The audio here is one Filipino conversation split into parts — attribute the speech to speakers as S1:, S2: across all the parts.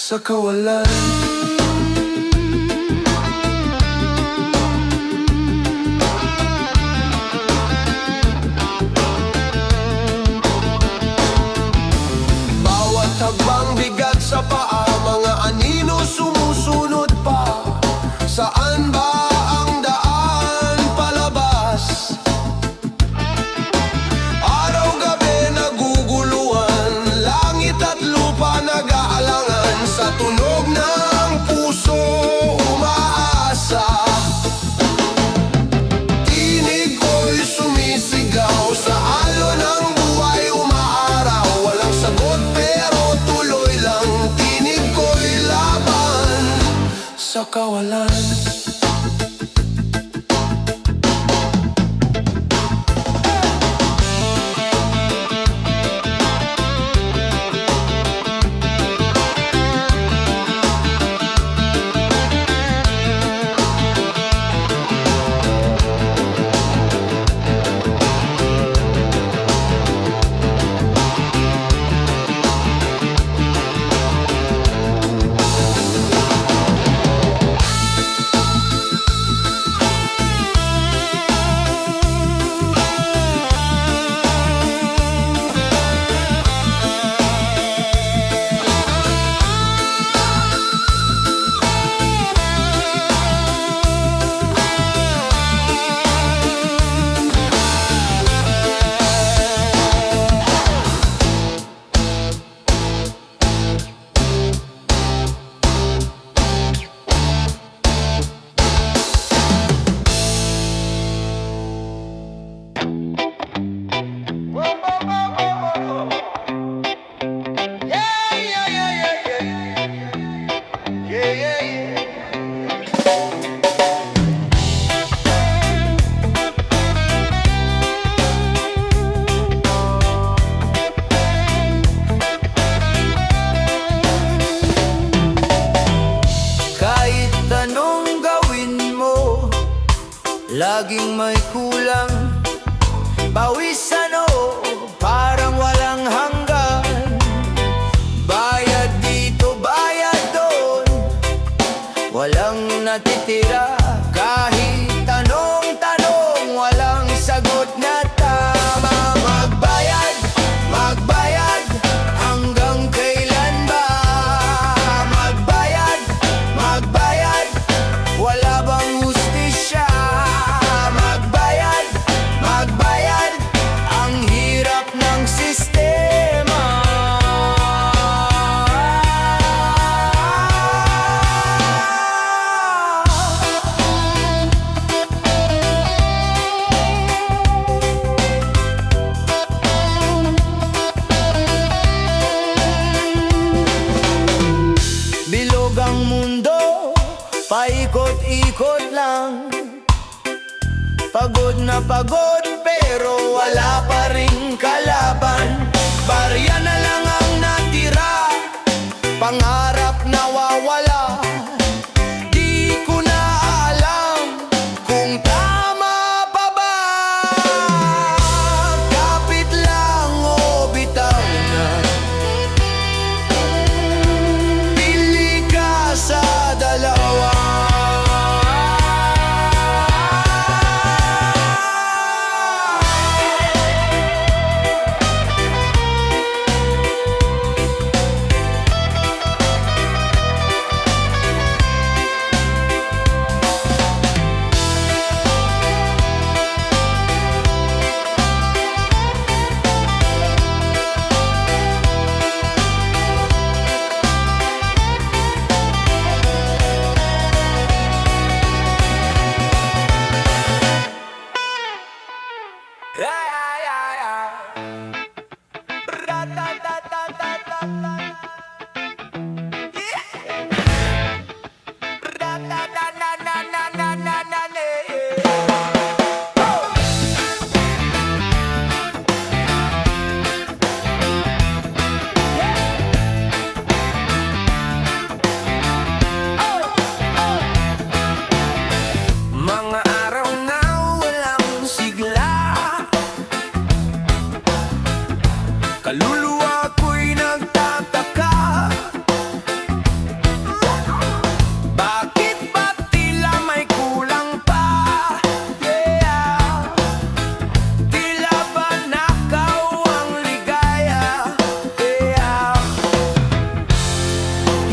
S1: sa kawalan. Bawat hagbang bigat sa paa, mga anino sumusunod pa. Saan ba ang daan palabas? Araw-gabi naguguluhan, langit at lupa nag-aalangan. Sa tunog ng puso umaasa, tinig ko'y sumisigaw. Sa alon ng buhay umaaraw, walang sagot pero tuloy lang. Tinig ko'y laban sa kawalan.
S2: Laging may kulang, pawisan o parang walang hanggan. Bayad dito, bayad doon, walang natitira. Kahit tanong-tanong, walang sagot na tama. Magbayad, magbayad, hanggang kailan ba? Magbayad, magbayad, wala bang hustisya? Magbayad, ang hirap ng sistema. Bilog ang mundo, paikot-ikot lang. Pagod na pagod pero wala pa ring kalaban. Barya na lang ang natira, pangarap nawawala. Di ko na alam kung tama pa ba. Kapit lang o bitaw na, pili ka sa dalawa.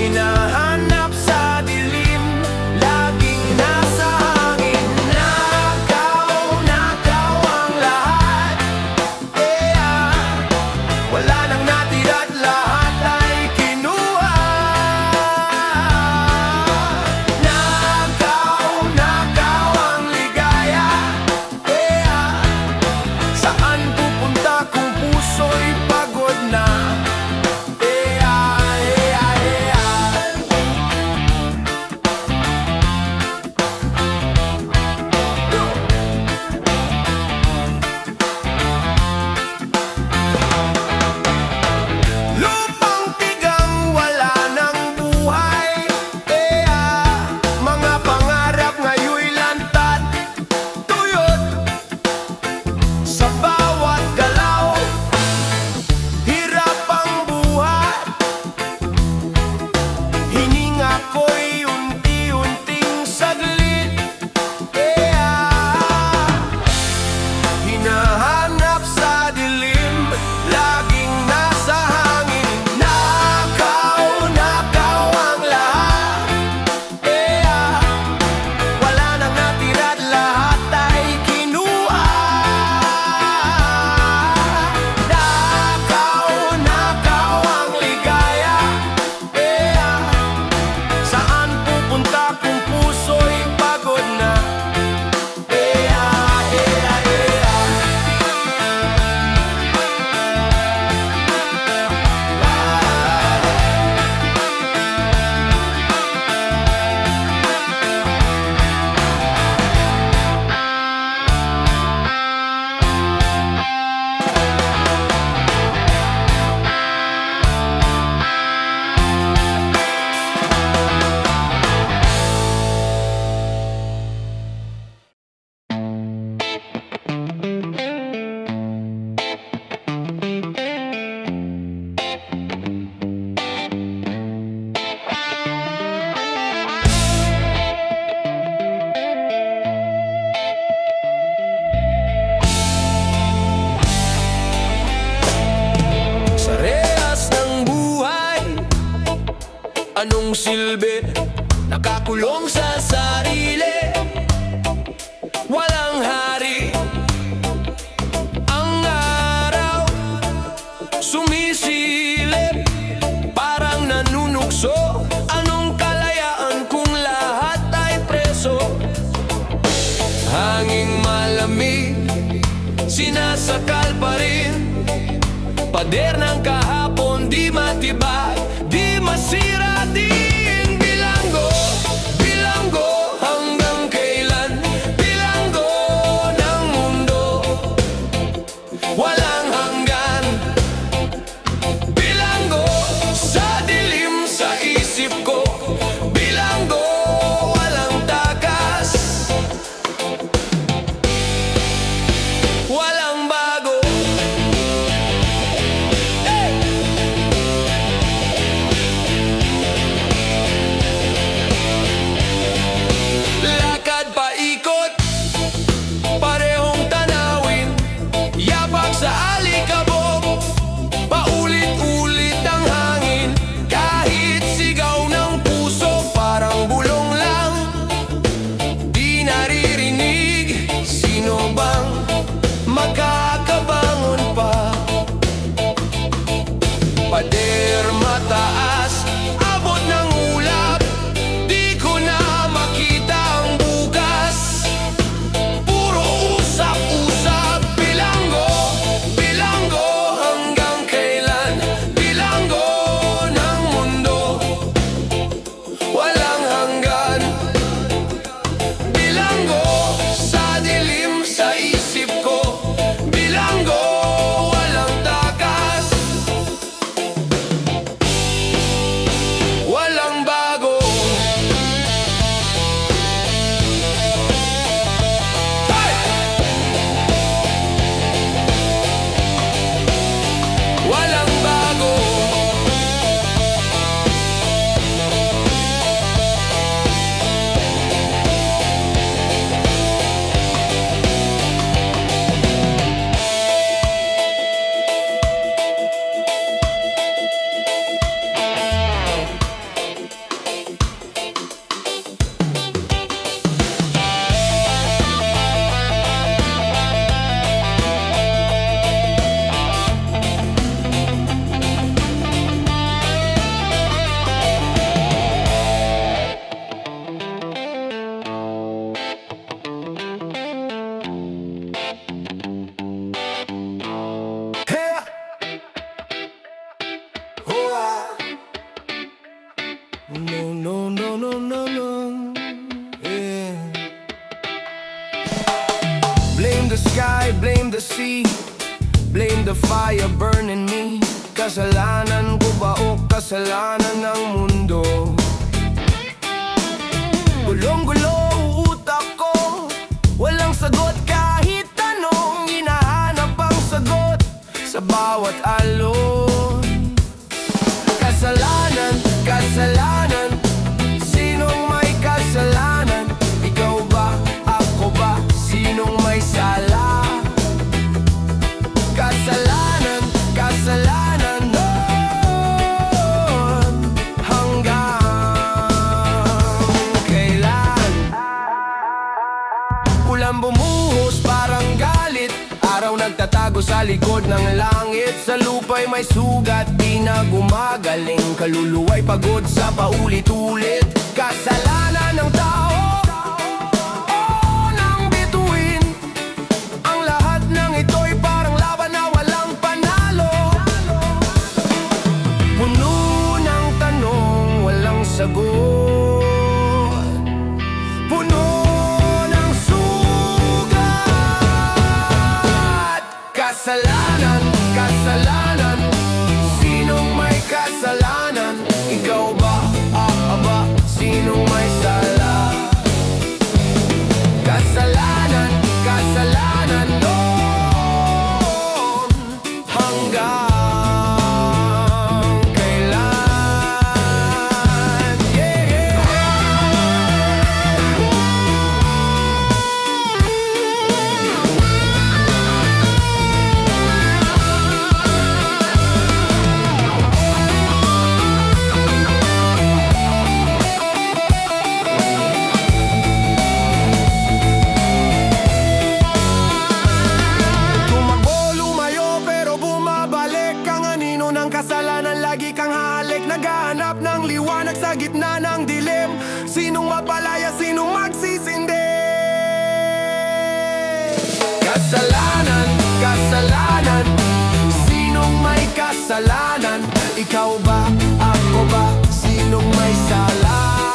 S2: Hinahanap sa dilim, laging nasa hangin. Nakaw ang lahat. Wala nang natira't lahat ay kinuha. Nakaw ang ligaya. Saan pupunta kung puso'y pagod na? Lupang tigang wala ng buhay. Mga pangarap ngayon'y lantad, tuyot sa bawat galaw. Hirap ang buhat, hininga ko'y unti-unting saglit. Hinahanap sa dilim, laging nasa hangin. Nakaw ang lahat. Wala nang natira't lahat ay kinuha. Nakaw ang ligaya. Saan pupunta kung puso'y pagod na? Sa rehas ng buhay, anong silbi? Nakakulong sa sarili, walang hari. Ang araw sumisilip, parang nanunukso. Anong kalayaan kung lahat ay preso? Hanging malamig, sinasakal pa rin. Pader ng kahapon, di matibay, di masira din. Bilanggo hanggang kailan? Bilanggo ng mundo, walang hanggan. Bilanggo sa dilim sa isip ko. Bilanggo walang takas, walang bago. Hey!
S1: No, no, no, no, no, no. Yeah. Blame the sky, blame the sea, blame the fire burning me. Kasalanan ko ba o kasalanan ng mundo? Gulong-gulo utak ko, walang sagot kahit tanong. Hinahanap ang sagot sa bawat alon. Kasalanan, kasalanan, sinong may kasalanan? Ikaw ba, ako ba, sinong may sala? Kasalanan, kasalanan noon, hanggang kailan? Ulan bumuhos parang galit, araw nagtatago sa likod ng langit. Sa lupa'y may sugat, di na gumagaling. Kaluluwa'y pagod sa paulit-ulit. Kasalanan ng tao o ng bituin, ang lahat ng ito'y parang laban na walang panalo. Puno ng tanong, walang sagot. Puno ng sugat. Kasalanan, kasalanan, sinong may kasalanan? Ikaw ba, ako ba, sinong may sala? Kasalanan, kasalanan noon, hanggang kailan? Yeah, kasalanan, lagi kang halik, naghahanap ng liwanag sa gitna ng dilim. Sinong mapalaya, sinong magsisindi? Kasalanan, kasalanan, sinong may kasalanan? Ikaw ba, ako ba, sinong may sala?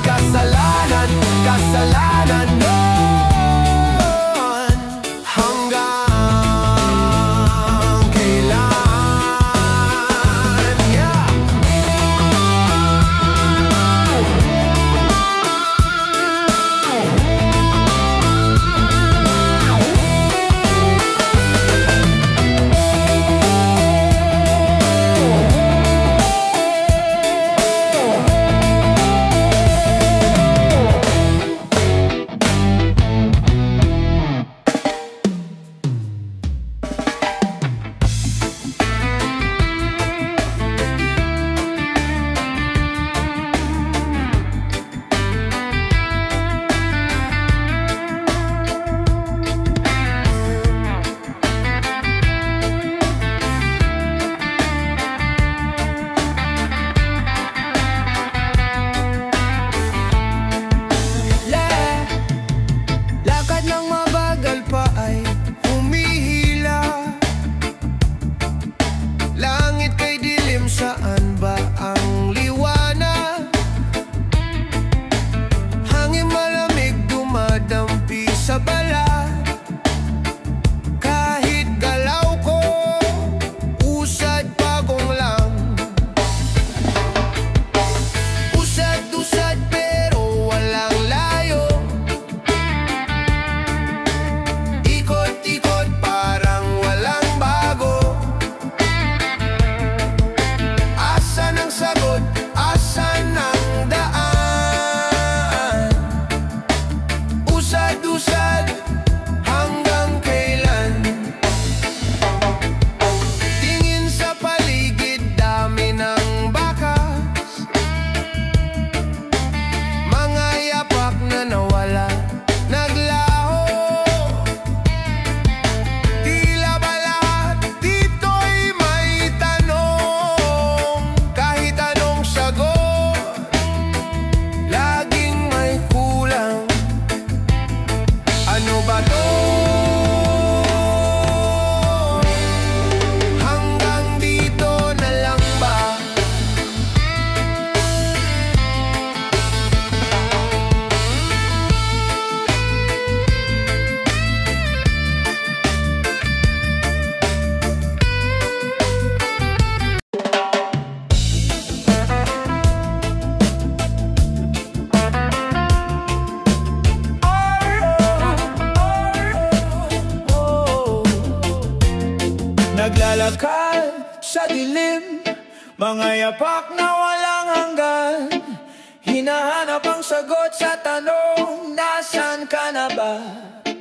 S1: Kasalanan, kasalanan noon, hanggang
S2: Mga yapak na walang hanggan, hinahanap ang sagot sa tanong, nasan ka na ba?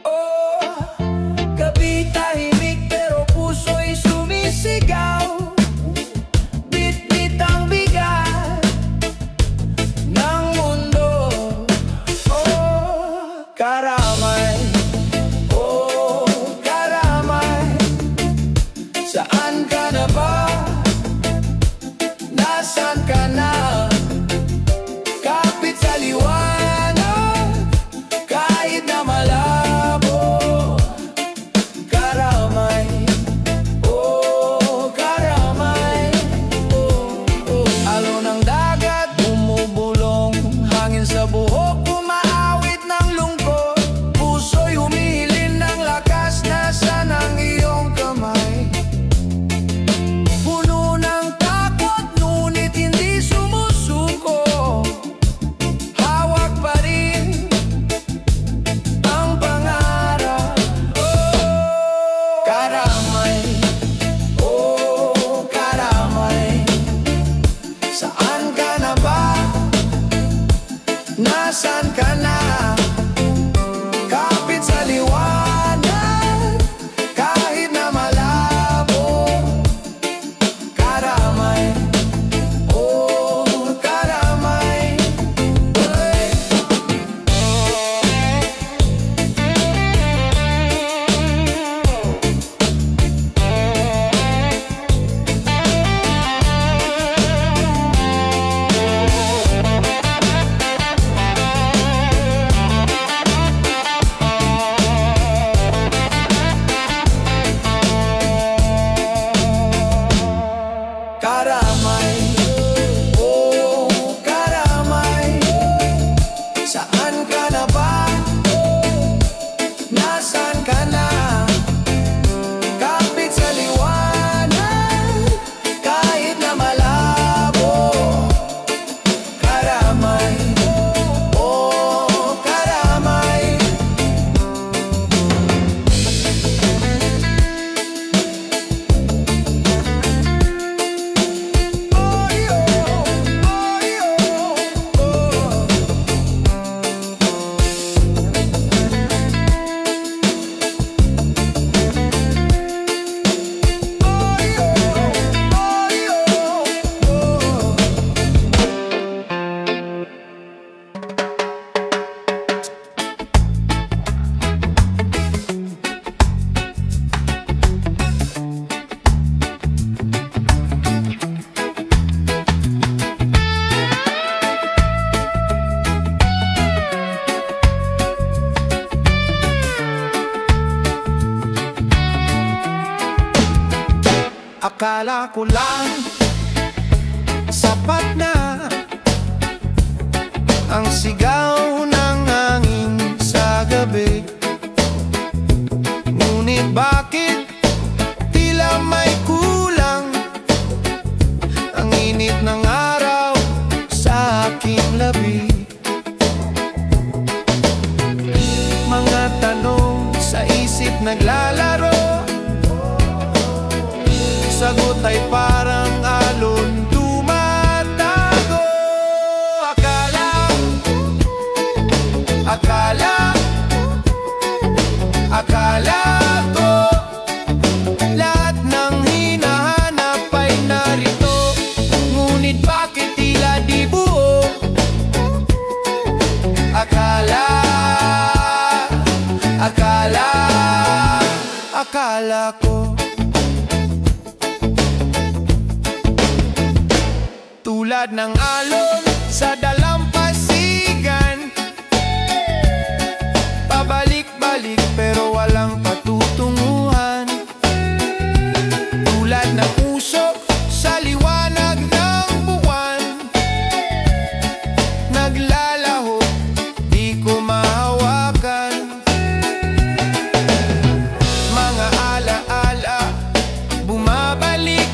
S2: Oh, gabi tahimik pero puso'y sumisigaw. Bit-bit ang bigat ng mundo. Oh, karamay, oh, karamay, saan ka na ba? Nasaan ka na? Kapit sa liwanag, kahit na malabo. Karamay, oh, karamay, oh, oh. Alon ng dagat, bumubulong, hangin sa buhok, umaawit ng lungkot. Puso'y humihilin ng lakas, nasaan ang iyong kamay? Puno ng takot, ngunit hindi sumusuko. Hawak pa rin ang pangarap. Oh, karamay, oh, karamay, saan ka na ba? Nasaan ka na? Kapit sa liwanag, kahit na malabo. Karamay, oh, karamay, ay. Karamay, oh, karamay, saan ka na ba? Nasaan ka na? Kapit sa liwanag, kahit na malabo. Karamay, oh, karamay. Akala ko lang sapat na ang sigaw ng hangin sa gabi. Ngunit bakit tila may kulang ang init ng araw sa aking labi? Mga tanong sa isip naglalaro, sagot ay parang alon tumatago. Akala ko lahat ng hinahanap ay narito. Ngunit bakit tila di buo? Akala ko tulad ng alon sa dalampasigan, pabalik-balik pero walang patutunguhan. Tulad ng usok sa liwanag ng buwan, naglalaho, di ko mahawakan. Mga alaala bumabalik,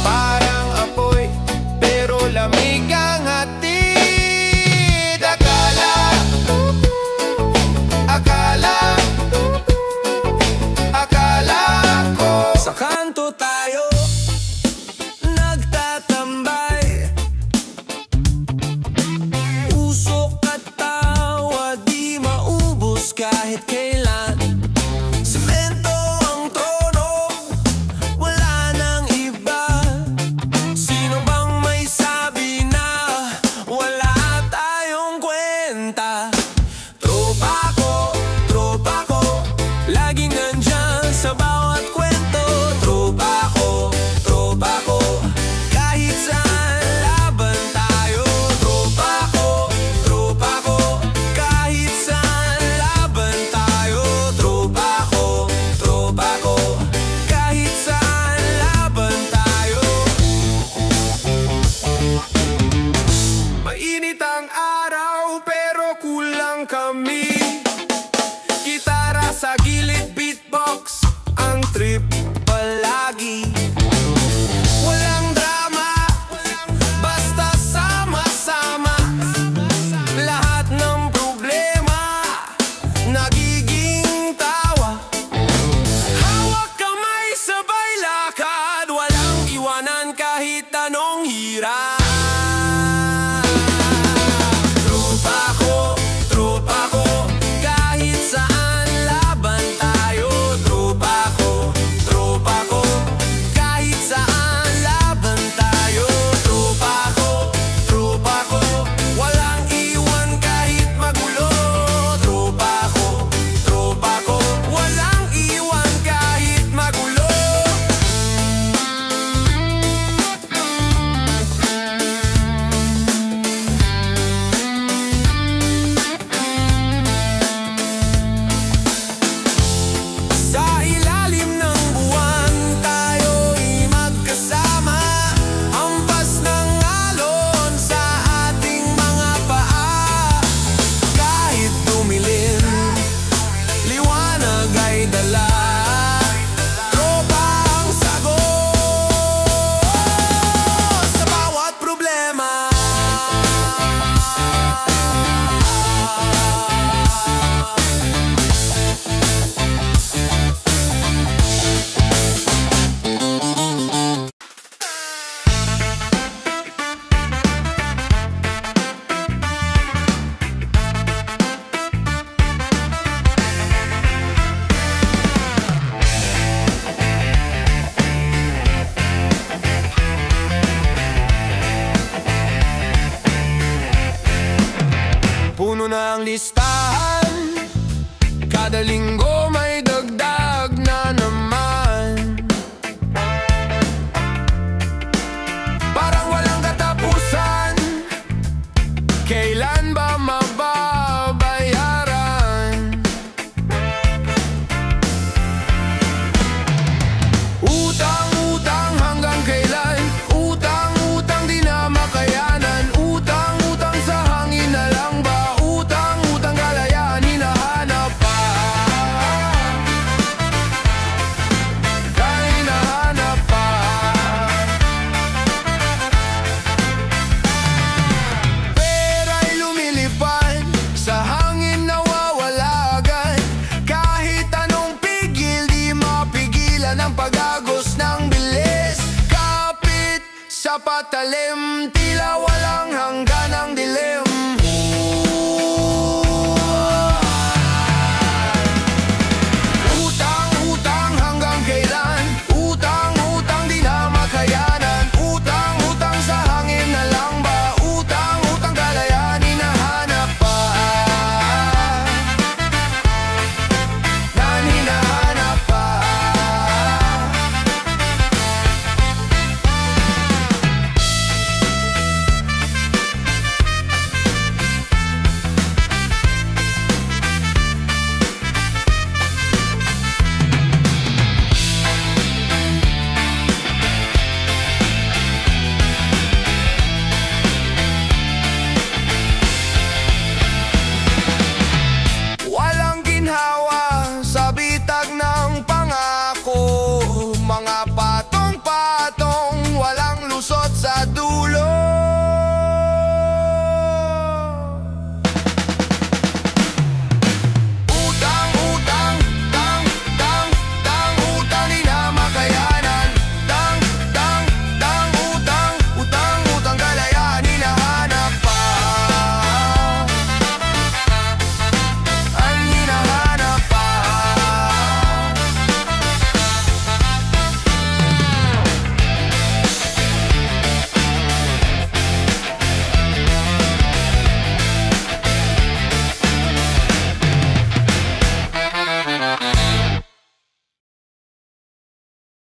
S2: parang apoy pero lamig.
S1: kahit anong hirap. Tropa ko, kahit saan laban tayo. Tropa ko, kahit saan laban tayo. Tropa ko, walang iwan kahit magulo. Tropa ko, walang iwan kahit magulo. Sa ilalim ng buwan tayo'y magkasama. Hampas ng alon sa ating mga paa. Kahit dumilim, liwanag ay dala. Tropa ang sagot sa bawat problema. Puno na ang listahan, kada linggo may dagdag na naman. Parang walang katapusan, kailan ba mababayaran? Utang hanggang kailan? Utang di na makayanan. Utang sa hangin na lang ba? Utang kalayaan hinahanap pa. Hinahanap pa. Pera'y lumilipad sa hangin, nawawala agad. Kahit anong pigil, di mapigilan ang pag-agos ng bilis. Kapit sa patalim, tila walang hanggan ang dilim.